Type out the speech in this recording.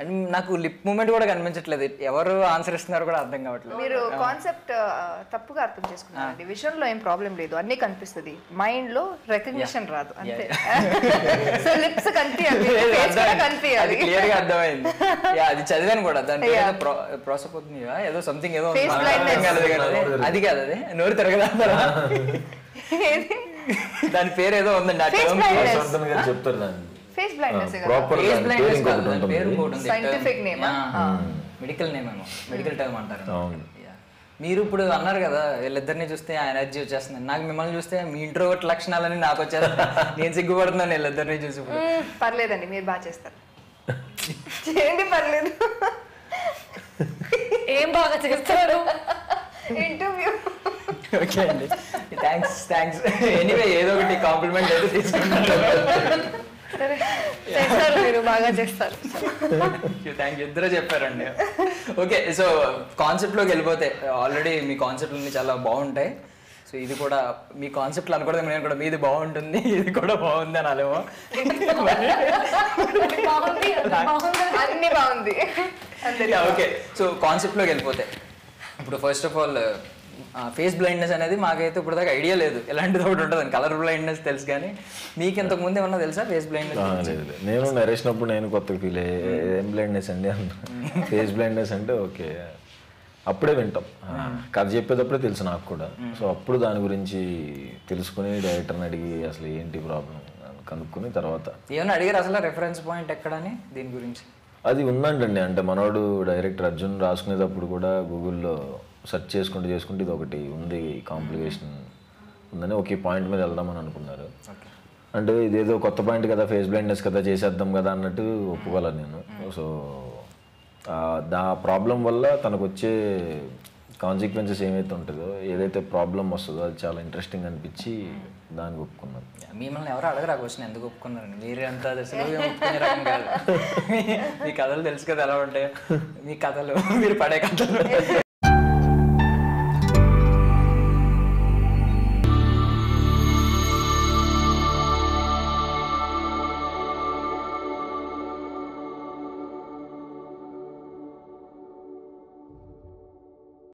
And నాకు lip movement కూడా కనిపించట్లేదు, ఎవరు ఆన్సర్ ఇస్తున్నారు కూడా అర్థం కావట్లేదు. మీరు కాన్సెప్ట్ తప్పుగా అర్థం చేసుకున్నారండి. విషయంలో ఏం ప్రాబ్లం లేదు, అన్నీ కనిపిస్తుంది, మైండ్ లో రికగ్నిషన్ రాదు అంతే. సో లిప్స్ కనిపించాలి, కనిపించాలి, క్లియర్ గా అర్థమైంది. అది చదివాను కూడా, దాని ప్రోసపోతుందా ఏదో సంథింగ్ ఏదో అది కాదు, అది నోరు తిరగదా దాని పేరు ఏదో ఉందండి, చెప్తారు దాన్ని. Face blindness scientific name, medical name ఏమో, మెడికల్ టర్మ్ అంటారు. మీరు ఇప్పుడు అన్నారు కదా వీళ్ళిద్దరిని చూస్తే ఆ ఎనర్జీ వచ్చేస్తుంది, నాకు మిమ్మల్ని చూస్తే మీ ఇంట్రోవర్ట్ లక్షణాలని నాకు వచ్చేస్తాయి, నేను సిగ్గుపడుతున్నాను వీళ్ళిద్దరిని చూసి. పర్లేదండి, మీరు బాగా చేస్తారు, చేయండి పర్లేదు. ఏం బాగా చేస్తారు ఇంటర్వ్యూ. ఓకే అండి, థ్యాంక్స్. ఎనీవే ఏదో ఒకటి కాంప్లిమెంట్ అయితే తీసుకుంటారు. మీరు బాగా చేస్తారు. థ్యాంక్ యూ, ఇద్దరు చెప్పారండి. ఓకే, సో కాన్సెప్ట్లోకి వెళ్ళిపోతే ఆల్రెడీ మీ కాన్సెప్ట్లన్నీ చాలా బాగుంటాయి. సో ఇది కూడా మీ కాన్సెప్ట్లు అనకూడదు, నేను కూడా మీది బాగుంటుంది, ఇది కూడా బాగుంది అనాలేమో. అన్ని బాగుంది. ఓకే, సో కాన్సెప్ట్లోకి వెళ్ళిపోతే ఇప్పుడు first of all face blindness అనేది మాకైతే ఇప్పుడు దాకా ఐడియా లేదు, ఎలాంటిది ఒకటి ఉంటుంది. కలర్ బ్లైండ్నెస్ తెలుసు, కానీ మీకు ఇంతకు ముందు ఏమన్నా తెలుసా ఫేస్ బ్లైండ్నెస్? నేను నరేసినప్పుడు నేను కొత్తగా ఫీల్ అయ్యే, ఏం బ్లైండ్నెస్ అండి అన్న. ఫేస్ బ్లైండ్నెస్ అంటే ఓకే, అప్పుడే వింటాం, కథ చెప్పేటప్పుడే తెలుసు నాకు కూడా. సో అప్పుడు దాని గురించి తెలుసుకుని డైరెక్టర్ని అడిగి అసలు ఏంటి ప్రాబ్లం కనుక్కొని తర్వాత ఏమన్నా అడిగారు అసలు రెఫరెన్స్ పాయింట్ ఎక్కడని దీని గురించి? అది ఉందంటండి, అంటే మనోడు డైరెక్టర్ అర్జున్ రాసుకునేటప్పుడు కూడా గూగుల్లో సెర్చ్ చేసుకుంటూ ఇది ఒకటి ఉంది, కాంప్లికేషన్ ఉందని ఒకే పాయింట్ మీద వెళ్దామని అనుకున్నారు. అంటే ఇదేదో కొత్త పాయింట్ కదా, ఫేస్ బ్లైండ్నెస్ కదా, చేసేద్దాం కదా అన్నట్టు ఒప్పుకోవాలి నేను. సో ఆ ప్రాబ్లం వల్ల తనకు వచ్చే కాన్సిక్వెన్సెస్ ఏమైతే ఉంటుందో, ఏదైతే ప్రాబ్లం వస్తుందో అది చాలా ఇంట్రెస్టింగ్ అనిపించి దానికి ఒప్పుకున్నాను. మిమ్మల్ని ఎవరు అడగరా క్వశ్చన్ ఎందుకు ఒప్పుకున్నారండి, మీరే అంతా సులువుగా ఒప్పుకునే రకం కాదు. మీ కథలు తెలుసు కదా ఎలా ఉంటాయో, మీ కథలు మీరు పడే కథలు